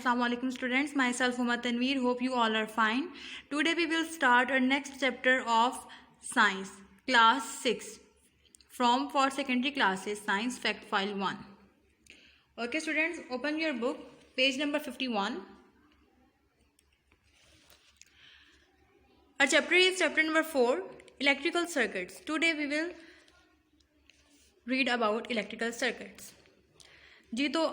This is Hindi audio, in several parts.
Assalamu alaikum students. Myself Uma Tanveer. Hope you all are fine. Today we will start our next chapter of science, class 6 from for secondary classes, science fact file 1. Okay students, open your book, page number 51. Our chapter is chapter number 4, electrical circuits. Today we will read about electrical circuits. जी तो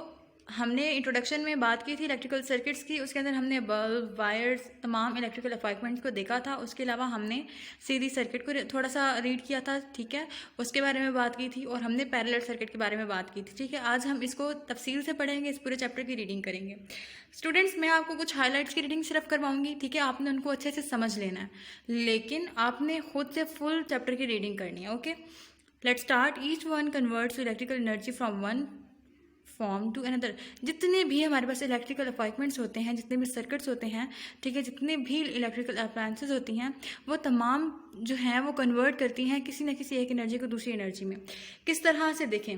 हमने इंट्रोडक्शन में बात की थी इलेक्ट्रिकल सर्किट्स की, उसके अंदर हमने बल्ब, वायर्स, तमाम इलेक्ट्रिकल इक्विपमेंट्स को देखा था। उसके अलावा हमने सीधी सर्किट को थोड़ा सा रीड किया था, ठीक है, उसके बारे में बात की थी, और हमने पैरेलल सर्किट के बारे में बात की थी, ठीक है। आज हम इसको तफसील से पढ़ेंगे, इस पूरे चैप्टर की रीडिंग करेंगे। स्टूडेंट्स, मैं आपको कुछ हाईलाइट्स की रीडिंग सिर्फ करवाऊंगी, ठीक है, आपने उनको अच्छे से समझ लेना है, लेकिन आपने खुद से फुल चैप्टर की रीडिंग करनी है। Okay, let's start. Each one converts electrical energy from one form to another. जितने भी हमारे पास इलेक्ट्रिकल इक्विपमेंट्स होते हैं, जितने भी सर्किट्स होते हैं, ठीक है, जितने भी इलेक्ट्रिकल अप्लायंसेस होती हैं, वो तमाम जो हैं वो कन्वर्ट करती हैं किसी न किसी एक एनर्जी को दूसरी एनर्जी में। किस तरह से देखें,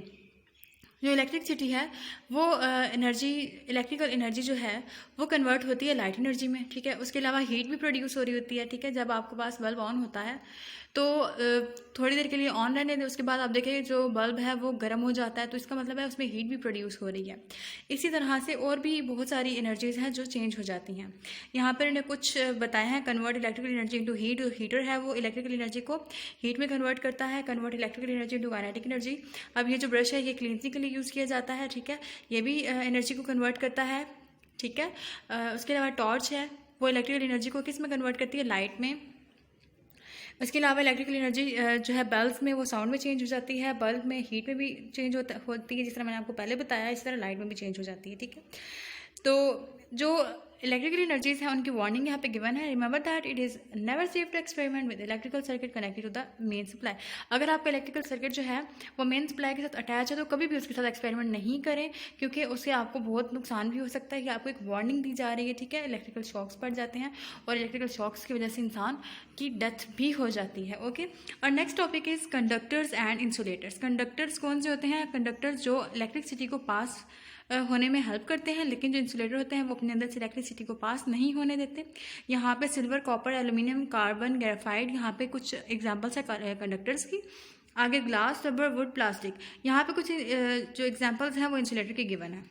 जो इलेक्ट्रिसिटी है वो इलेक्ट्रिकल एनर्जी जो है वो कन्वर्ट होती है लाइट एनर्जी में, ठीक है। उसके अलावा हीट भी प्रोड्यूस हो रही होती है, ठीक है। जब आपके पास बल्ब ऑन होता है तो थोड़ी देर के लिए ऑन रहने दें, उसके बाद आप देखें जो बल्ब है वो गर्म हो जाता है, तो इसका मतलब है उसमें हीट भी प्रोड्यूस हो रही है। इसी तरह से और भी बहुत सारी एनर्जीज हैं जो चेंज हो जाती हैं। यहाँ पर इन्हें कुछ बताया है, convert electrical energy into heat. Heater है वो इलेक्ट्रिकल एनर्जी को हीट में कन्वर्ट करता है, convert electrical energy into kinetic energy. अब ये जो ब्रश है ये क्लीनजिंग के लिए यूज़ किया जाता है, ठीक है, ये भी एनर्जी को कन्वर्ट करता है, ठीक है। उसके अलावा टॉर्च है वो इलेक्ट्रिकल एनर्जी को किस में कन्वर्ट करती है, लाइट में। इसके अलावा इलेक्ट्रिकल एनर्जी जो है बल्ब में वो साउंड में चेंज हो जाती है, बल्ब में हीट में भी चेंज होती है, जिस तरह मैंने आपको पहले बताया, इस तरह लाइट में भी चेंज हो जाती है, ठीक है। तो जो इलेक्ट्रिकल एनर्जीज हैं उनकी वार्निंग यहाँ पे गिवन है। Remember that it is never safe to experiment with electrical circuit connected to the main supply. अगर आपका इलेक्ट्रिकल सर्किट जो है वो मेन सप्लाई के साथ अटैच है तो कभी भी उसके साथ एक्सपेरिमेंट नहीं करें, क्योंकि उससे आपको बहुत नुकसान भी हो सकता है कि आपको एक वार्निंग दी जा रही है, ठीक है। इलेक्ट्रिकल शॉक्स पड़ जाते हैं और इलेक्ट्रिकल शॉक्स की वजह से इंसान की डेथ भी हो जाती है। ओके, और next topic is conductors and insulators. Conductors कौन से होते हैं? कंडक्टर्स जो इलेक्ट्रिसिटी को पास होने में हेल्प करते हैं, लेकिन जो इंसुलेटर होते हैं वो अपने अंदर से इलेक्ट्रिसिटी को पास नहीं होने देते। यहाँ पे silver, copper, aluminium, carbon, graphite, यहाँ पे कुछ एग्जांपल्स है कंडक्टर्स की। आगे ग्लास, रबर, वुड, प्लास्टिक, यहाँ पे कुछ जो एग्जांपल्स हैं वो इंसुलेटर के गिवन है।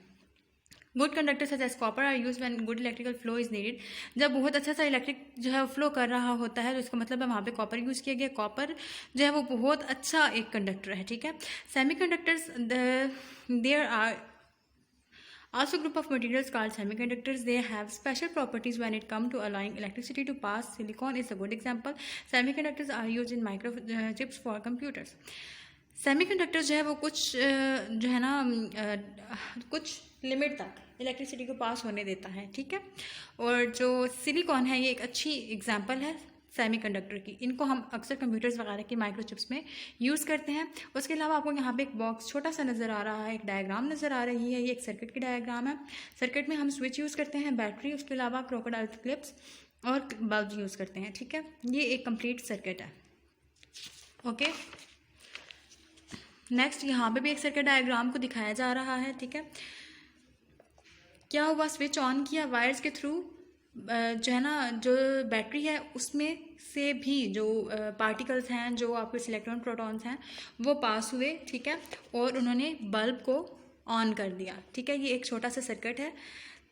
Good conductor such as copper are use when good electrical flow is needed. जब बहुत अच्छा सा इलेक्ट्रिक जो है फ्लो कर रहा होता है तो इसका मतलब है वहाँ पे कॉपर यूज़ किया गया। कॉपर जो है वो बहुत अच्छा एक कंडक्टर है, ठीक है। Semiconductors there are also group of materials called semiconductors. They have special properties when it come to allowing electricity to pass. Silicon is a good example. Semiconductors are used in microchips for computers. Semiconductors जो है वो कुछ जो है ना कुछ लिमिट तक इलेक्ट्रिसिटी को पास होने देता है, ठीक है। और जो सिलिकॉन है ये एक अच्छी एग्जांपल है सेमीकंडक्टर की। इनको हम अक्सर कंप्यूटर्स वगैरह की माइक्रोचिप्स में यूज़ करते हैं। उसके अलावा आपको यहाँ पे एक बॉक्स छोटा सा नज़र आ रहा है, एक डायग्राम नज़र आ रही है, ये एक सर्किट की डायग्राम है। सर्किट में हम स्विच यूज़ करते हैं, बैटरी, उसके अलावा क्रोकोडाइल क्लिप्स और बल्ब यूज़ करते हैं, ठीक है। ये एक कंप्लीट सर्किट है। ओके, नेक्स्ट यहाँ पे भी एक सर्किट डायग्राम को दिखाया जा रहा है, ठीक है। क्या हुआ, स्विच ऑन किया, वायर्स के थ्रू जो है ना जो बैटरी है उसमें से भी जो पार्टिकल्स हैं, जो आपके इलेक्ट्रॉन प्रोटॉन्स हैं वो पास हुए, ठीक है, और उन्होंने बल्ब को ऑन कर दिया, ठीक है। ये एक छोटा सा सर्किट है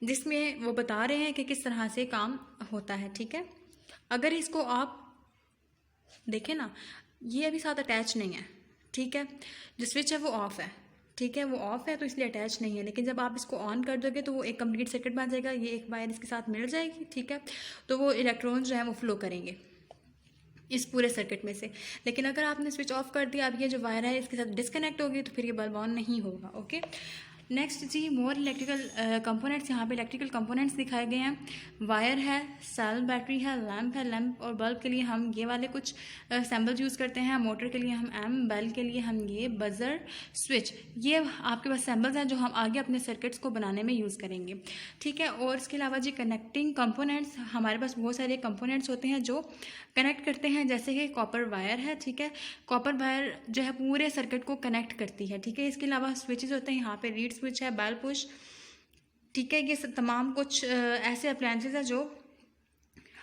जिसमें वो बता रहे हैं कि किस तरह से काम होता है, ठीक है। अगर इसको आप देखें ना, ये अभी साथ अटैच नहीं है, ठीक है, जो स्विच है वो ऑफ है, ठीक है, वो ऑफ है तो इसलिए अटैच नहीं है। लेकिन जब आप इसको ऑन कर दोगे तो वो एक कंप्लीट सर्किट बन जाएगा, ये एक वायर इसके साथ मिल जाएगी, ठीक है, तो वो इलेक्ट्रॉन्स जो है वो फ्लो करेंगे इस पूरे सर्किट में से। लेकिन अगर आपने स्विच ऑफ कर दिया, अब ये जो वायर है इसके साथ डिस्कनेक्ट होगी तो फिर ये बल्ब ऑन नहीं होगा। ओके, नेक्स्ट जी, मोर इलेक्ट्रिकल कंपोनेंट्स। यहाँ पे इलेक्ट्रिकल कंपोनेंट्स दिखाए गए हैं। वायर है, सेल, बैटरी है, लैंप है। लैंप और बल्ब के लिए हम ये वाले कुछ सैम्बल्स यूज़ करते हैं। मोटर के लिए हम एम, बेल के लिए हम ये, बजर, स्विच, ये आपके पास सैम्बल्स हैं जो हम आगे अपने सर्किट्स को बनाने में यूज़ करेंगे, ठीक है। और इसके अलावा जी कनेक्टिंग कंपोनेंट्स, हमारे पास बहुत सारे कंपोनेंट्स होते हैं जो कनेक्ट करते हैं, जैसे कि कॉपर वायर है, ठीक है। कॉपर वायर जो है पूरे सर्किट को कनेक्ट करती है, ठीक है। इसके अलावा स्विचेस होते हैं, यहाँ पे रीड स्विच है, बेल पुश, ठीक है। ये तमाम कुछ ऐसे अप्लायंसेज हैं जो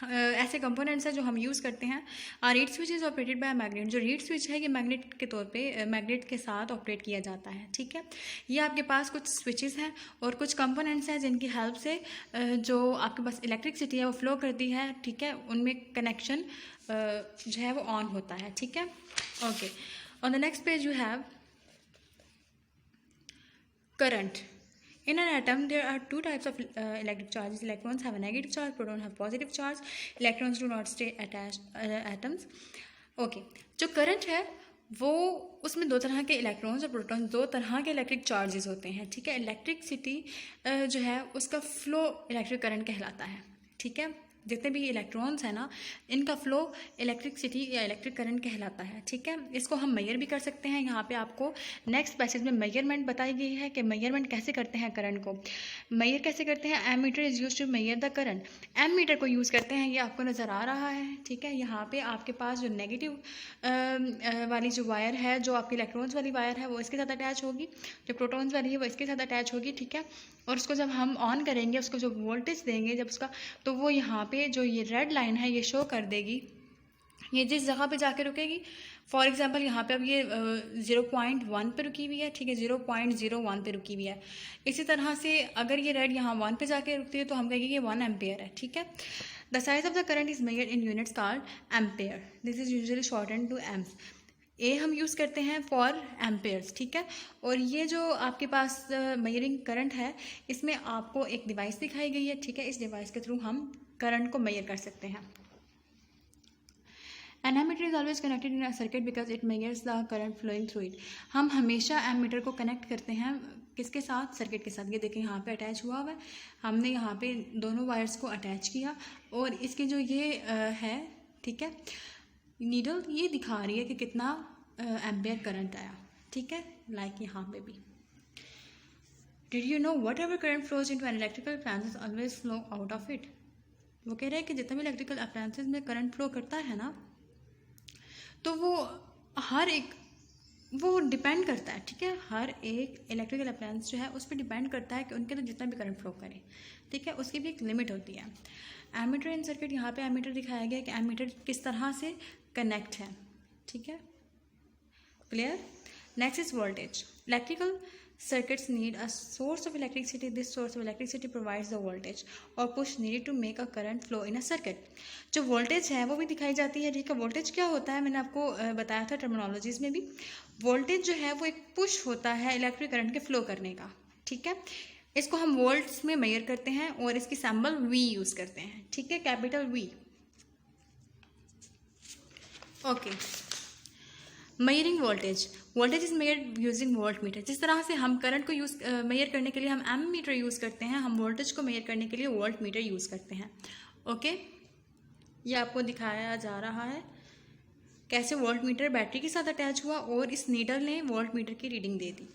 ऐसे कंपोनेंट्स हैं जो हम यूज़ करते हैं। Reed switch is operated by magnet. जो रीड स्विच है ये मैग्नेट के तौर पे मैग्नेट के साथ ऑपरेट किया जाता है। ठीक है, ये आपके पास कुछ स्विचेस हैं और कुछ कंपोनेंट्स हैं जिनकी हेल्प से जो आपके पास इलेक्ट्रिसिटी है वो फ्लो करती है। ठीक है, उनमें कनेक्शन जो है वो ऑन होता है। ठीक है, okay. On the next page you have current. In an atom, there are two types of electric charges. Electrons have a negative charge, protons have positive charge. Electrons do not stay attached atoms. Okay. जो करंट है वो उसमें दो तरह के इलेक्ट्रॉन्स और प्रोटॉन्स, दो तरह के इलेक्ट्रिक चार्जेस होते हैं। ठीक है, इलेक्ट्रिसिटी जो है उसका फ्लो इलेक्ट्रिक करंट कहलाता है। ठीक है, जितने भी इलेक्ट्रॉन्स हैं ना, इनका फ्लो इलेक्ट्रिसिटी या इलेक्ट्रिक करंट कहलाता है। ठीक है, इसको हम मेजर भी कर सकते हैं। यहाँ पे आपको नेक्स्ट पैसेज में मेजरमेंट बताई गई है कि मेजरमेंट कैसे करते हैं करंट को। मेजर कैसे करते हैं? Ammeter is use to measure the current. Ammeter को यूज़ करते हैं, ये आपको नज़र आ रहा है। ठीक है, यहाँ पे आपके पास जो नेगेटिव वाली जो वायर है, जो आपकी इलेक्ट्रॉन्स वाली वायर है वो इसके साथ अटैच होगी, जो प्रोटॉन्स वाली है वो इसके साथ अटैच होगी। ठीक है, और उसको जब हम ऑन करेंगे, उसको जो वोल्टेज देंगे जब उसका, तो वो यहाँ पे जो ये रेड लाइन है ये शो कर देगी, ये जिस जगह पे जाके रुकेगी। फॉर एग्जांपल यहाँ पे अब ये 0.1 पे रुकी हुई है। ठीक है, 0.01 पे रुकी हुई है। इसी तरह से अगर ये रेड यहाँ 1 पे जाके रुकती है तो हम कहेंगे ये 1 एम्पेयर है। ठीक है, the size of the current is measured in units called ampere. This is usually shortened to amps. ए हम यूज़ करते हैं फॉर एम्पेयर्स। ठीक है, और ये जो आपके पास मेजरिंग करंट है, इसमें आपको एक डिवाइस दिखाई गई है। ठीक है, इस डिवाइस के थ्रू हम करंट को मेजर कर सकते हैं। An ammeter is always connected in a circuit because it measures the current flowing through it. हम हमेशा एमीटर को कनेक्ट करते हैं किसके साथ? सर्किट के साथ। ये देखें यहाँ पे अटैच हुआ हुआ है, हमने यहाँ पे दोनों वायर्स को अटैच किया और इसके जो ये है, ठीक है, नीडल ये दिखा रही है कि कितना एम्पेयर करंट आया। ठीक है, लाइक यहाँ पे भी। Did you know what ever current flows into an electrical appliances always flow out of it. वो कह रहे हैं कि जितना भी इलेक्ट्रिकल अप्लायंसेस में करंट फ्लो करता है ना, तो वो हर एक वो डिपेंड करता है। ठीक है, हर एक इलेक्ट्रिकल अप्लायंस जो है उस पर डिपेंड करता है कि उनके अंदर जितना भी करंट फ्लो करे। ठीक है, उसकी भी एक लिमिट होती है। एमीटर इन सर्किट, यहाँ पे एमीटर दिखाया गया कि एमीटर किस तरह से कनेक्ट है। ठीक है, clear. Next is voltage. Electrical circuits need a source of electricity. This source of electricity provides the voltage or push needed to make a current flow in a circuit. जो वोल्टेज है वो भी दिखाई जाती है। ठीक है, वोल्टेज क्या होता है मैंने आपको बताया था टर्मिनोलॉजीज में भी। वोल्टेज जो है वो एक पुश होता है इलेक्ट्रिक करंट के फ्लो करने का। ठीक है, इसको हम वोल्ट्स में मेजर करते हैं और इसकी सिंबल वी यूज़ करते हैं। ठीक है, capital V. Okay, measuring voltage. Voltage is measured using volt meter. जिस तरह से हम करंट को मेजर करने के लिए हम एम मीटर यूज़ करते हैं, हम वोल्टेज को मेजर करने के लिए वोल्ट मीटर यूज़ करते हैं। ओके, ये आपको दिखाया जा रहा है कैसे वोल्ट मीटर बैटरी के साथ अटैच हुआ और इस नीडल ने वोल्ट मीटर की reading they the.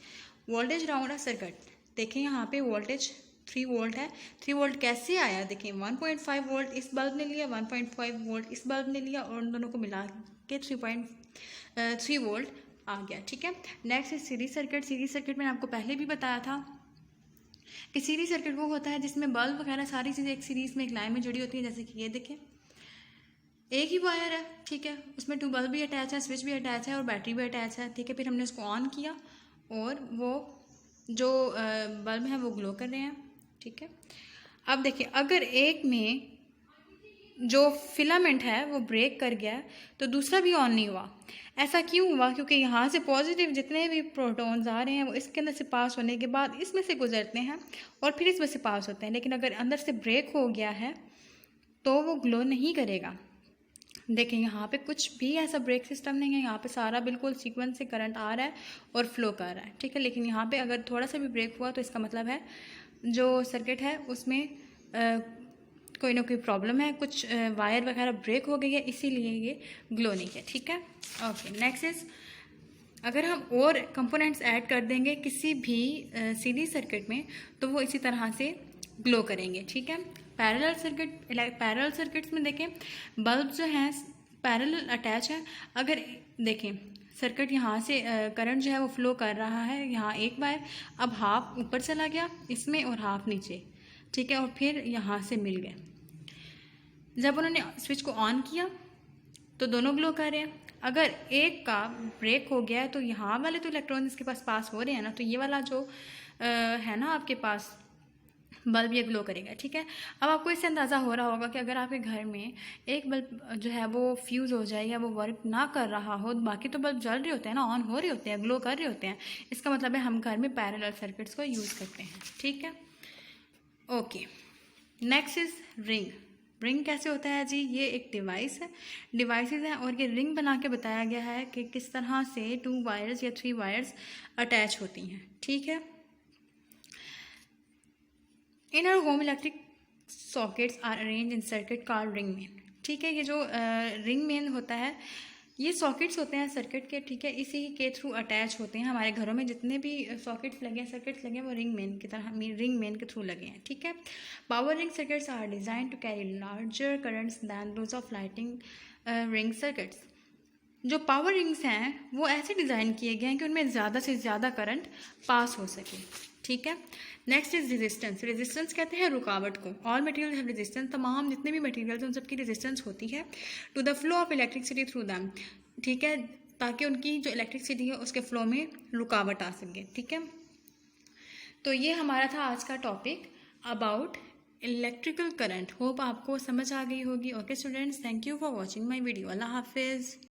Voltage round a circuit. देखें यहाँ पे वोल्टेज 3 वोल्ट है। 3 वोल्ट कैसे आया? देखें 1.5 वोल्ट इस बल्ब ने लिया, 1.5 वोल्ट इस बल्ब ने लिया और उन दोनों को मिला के 3 वोल्ट आ गया। ठीक है, नेक्स्ट है सीरीज सर्किट। सीरीज सर्किट मैंने आपको पहले भी बताया था कि सीरीज सर्किट वो होता है जिसमें बल्ब वगैरह सारी चीज़ें एक सीरीज में एक लाइन में जुड़ी होती है। जैसे कि ये देखें, एक ही वायर है। ठीक है, उसमें 2 बल्ब भी अटैच है, स्विच भी अटैच है और बैटरी भी अटैच है। ठीक है, फिर हमने उसको ऑन किया और वो जो बल्ब हैं वो ग्लो कर रहे हैं। ठीक है, अब देखिए अगर एक में जो फिलामेंट है वो ब्रेक कर गया तो दूसरा भी ऑन नहीं हुआ। ऐसा क्यों हुआ? क्योंकि यहाँ से पॉजिटिव जितने भी प्रोटॉन्स आ रहे हैं वो इसके अंदर से पास होने के बाद इसमें से गुजरते हैं और फिर इसमें से पास होते हैं। लेकिन अगर अंदर से ब्रेक हो गया है तो वो ग्लो नहीं करेगा। देखें यहाँ पे कुछ भी ऐसा ब्रेक सिस्टम नहीं है, यहाँ पे सारा बिल्कुल सीक्वेंस से करंट आ रहा है और फ्लो कर रहा है। ठीक है, लेकिन यहाँ पे अगर थोड़ा सा भी ब्रेक हुआ तो इसका मतलब है जो सर्किट है उसमें कोई ना कोई प्रॉब्लम है, कुछ वायर वगैरह ब्रेक हो गई है, इसीलिए ये ग्लो नहीं है। ठीक है, ओके। नेक्स्ट इज, अगर हम और कंपोनेंट्स ऐड कर देंगे किसी भी सीरीज सर्किट में तो वो इसी तरह से ग्लो करेंगे। ठीक है, पैरेलल सर्किट। पैरेलल सर्किट्स में देखें बल्ब जो हैं पैरेलल अटैच है। अगर देखें सर्किट यहाँ से करंट जो है वो फ्लो कर रहा है, यहाँ एक वायर, अब हाफ ऊपर चला गया इसमें और हाफ नीचे, ठीक है, और फिर यहाँ से मिल गए। जब उन्होंने स्विच को ऑन किया तो दोनों ग्लो कर रहे हैं। अगर एक का ब्रेक हो गया है तो यहाँ वाले तो इलेक्ट्रॉन इसके पास हो रहे हैं ना, तो ये वाला जो है ना आपके पास बल्ब, ये ग्लो करेगा, ठीक है। अब आपको इससे अंदाज़ा हो रहा होगा कि अगर आपके घर में एक बल्ब जो है वो फ्यूज़ हो जाए या वो वर्क ना कर रहा हो, बाकी तो बल्ब जल रहे होते हैं ना, ऑन हो रहे होते हैं, ग्लो कर रहे होते हैं, इसका मतलब है हम घर में पैरेलल सर्किट्स को यूज़ करते हैं, ठीक है। Okay, next is ring. Ring कैसे होता है जी? ये एक डिवाइस है, डिवाइसेस हैं, और ये रिंग बना के बताया गया है कि किस तरह से 2 वायर्स या 3 वायर्स अटैच होती हैं, ठीक है। In our home electric sockets are arrange in circuit called ring main, ठीक है। ये जो रिंग मेन होता है, ये सॉकेट्स होते हैं सर्किट के, ठीक है, इसी के थ्रू अटैच होते हैं। हमारे घरों में जितने भी सॉकेट्स लगे हैं, सर्किट्स लगे हैं, वो रिंग मेन की तरह, रिंग मेन के थ्रू लगे हैं, ठीक है। Power ring circuits are design to carry larger currents than those of lighting ring circuits. जो पावर रिंग्स हैं वो ऐसे डिज़ाइन किए गए हैं कि उनमें ज़्यादा से ज़्यादा करंट पास हो सके, ठीक है। Next is resistance. रेजिस्टेंस कहते हैं रुकावट को। ऑल मटेरियल हैव रेजिस्टेंस, तमाम जितने भी मटेरियल हैं उन सबकी रेजिस्टेंस होती है to the flow of electricity through them, ठीक है, ताकि उनकी जो इलेक्ट्रिसिटी है उसके फ्लो में रुकावट आ सके, ठीक है। तो ये हमारा था आज का topic about electrical current. Hope आपको समझ आ गई होगी। Okay students, thank you for watching my video. अल्लाह हाफिज़।